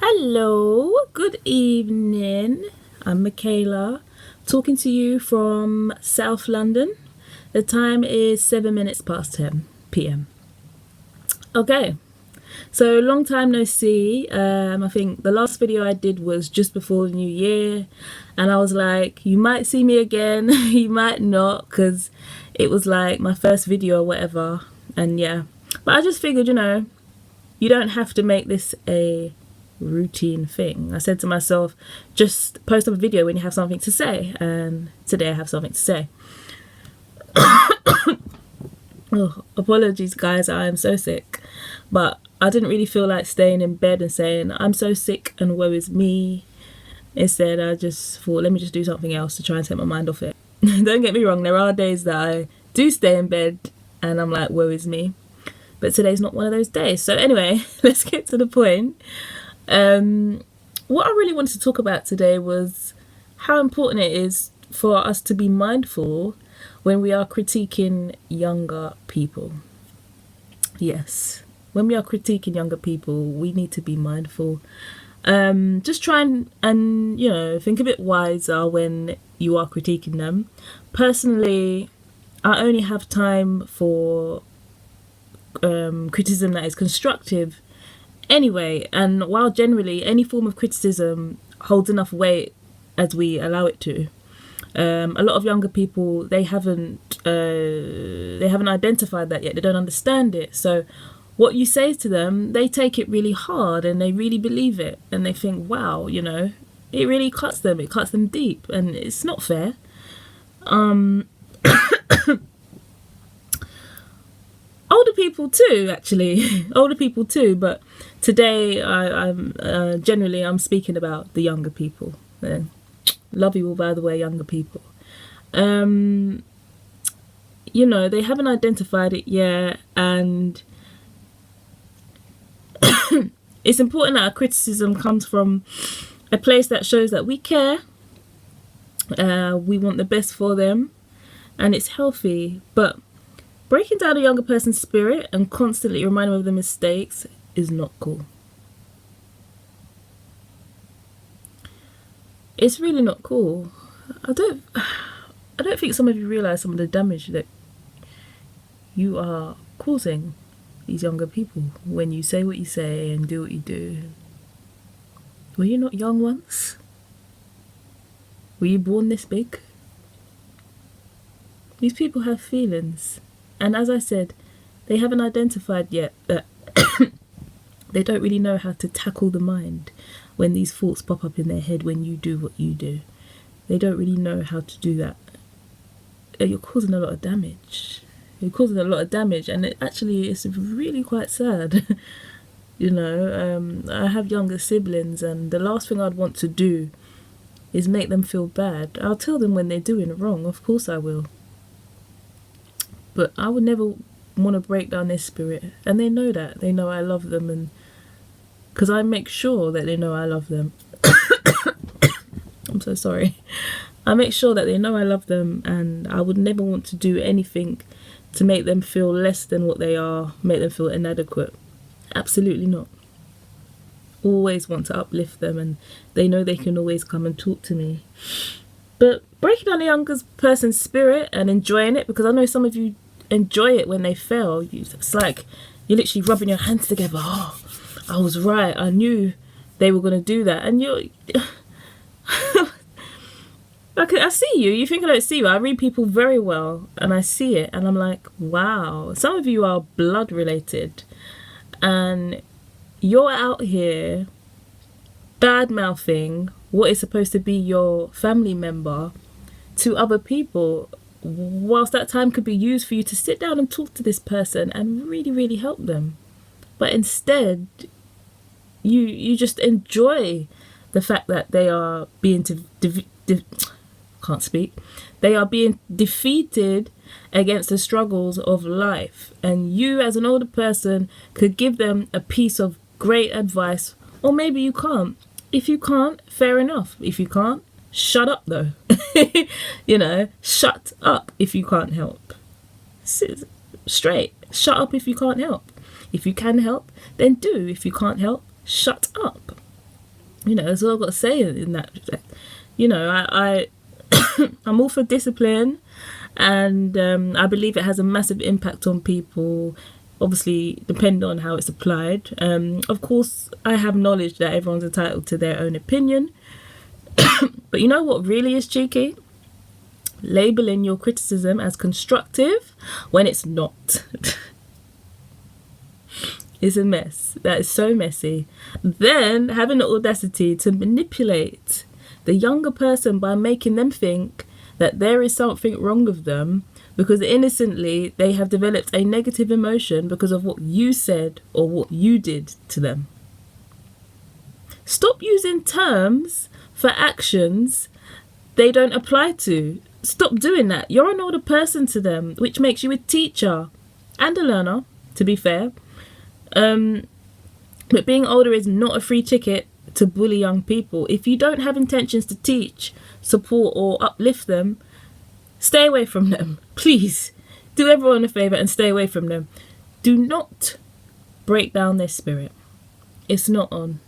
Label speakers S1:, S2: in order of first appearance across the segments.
S1: Hello, good evening. I'm Michaela, talking to you from South London. The time is 7 minutes past 10 p.m. Okay, so long time no see. I think the last video I did was just before the new year, and I was like, you might see me again, you might not, because it was like my first video or whatever. And yeah, but I just figured, you don't have to make this a routine thing. I said to myself, just post up a video when you have something to say, and today I have something to say. Oh, apologies guys, I am so sick, but I didn't really feel like staying in bed and saying I'm so sick and woe is me. Instead, I just thought, let me just do something else to try and take my mind off it. Don't get me wrong, there are days that I do stay in bed and I'm like, woe is me, but today's not one of those days. So anyway, let's get to the point. What I really wanted to talk about today was how important it is for us to be mindful when we are critiquing younger people. Yes, when we are critiquing younger people, we need to be mindful. Just try and think a bit wiser when you are critiquing them. Personally, I only have time for criticism that is constructive anyway, and while generally any form of criticism holds enough weight as we allow it to, a lot of younger people, they haven't identified that yet. They don't understand it. So what you say to them, they take it really hard and they really believe it, and they think, wow, it really cuts them. It cuts them deep, and it's not fair. Older people too, actually. Older people too, but today I'm speaking about the younger people. Love you all, by the way, younger people. They haven't identified it yet, and it's important that our criticism comes from a place that shows that we care, we want the best for them, and it's healthy. But breaking down a younger person's spirit and constantly reminding them of their mistakes is not cool. It's really not cool. I don't think some of you realise some of the damage that you are causing these younger people when you say what you say and do what you do. Were you not young once? Were you born this big? These people have feelings. And as I said, they haven't identified yet that they don't really know how to tackle the mind when these thoughts pop up in their head when you do what you do. They don't really know how to do that. You're causing a lot of damage. And it's really quite sad. I have younger siblings, and the last thing I'd want to do is make them feel bad. I'll tell them when they're doing it wrong, of course I will. But I would never want to break down their spirit. And they know that. They know I love them, and because I make sure that they know I love them. I'm so sorry. I make sure that they know I love them, and I would never want to do anything to make them feel less than what they are, make them feel inadequate. Absolutely not. Always want to uplift them, and they know they can always come and talk to me. But breaking down a younger person's spirit and enjoying it, because I know some of you enjoy it when they fail. It's like you're literally rubbing your hands together. Oh, I was right. I knew they were going to do that. And you're... I see you. You think I don't see you. I read people very well, and I see it, and I'm like, wow. Some of you are blood related, and you're out here bad mouthing what is supposed to be your family member to other people, whilst that time could be used for you to sit down and talk to this person and really, really help them. But instead, you just enjoy the fact that they are being they are being defeated against the struggles of life, and you as an older person could give them a piece of great advice, or maybe you can't. If you can't, fair enough. If you can't, shut up though. Shut up if you can't help. Straight, shut up if you can't help. If you can help, then do. If you can't help, shut up. That's all I've got to say in that respect. I I'm all for discipline, and I believe it has a massive impact on people, obviously depending on how it's applied. Of course, I have knowledge that everyone's entitled to their own opinion, but you know what really is cheeky? Labeling your criticism as constructive when it's not. It's a mess. That is so messy. Then having the audacity to manipulate the younger person by making them think that there is something wrong with them because innocently they have developed a negative emotion because of what you said or what you did to them. Stop using terms for actions they don't apply to. Stop doing that. You're an older person to them, which makes you a teacher and a learner, to be fair. But being older is not a free ticket to bully young people. If you don't have intentions to teach, support, or uplift them, stay away from them. Please do everyone a favour and stay away from them. Do not break down their spirit. It's not on.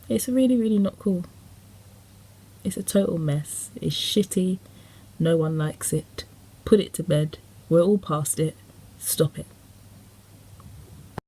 S1: It's really, really not cool. It's a total mess. It's shitty. No one likes it. Put it to bed. We're all past it. Stop it.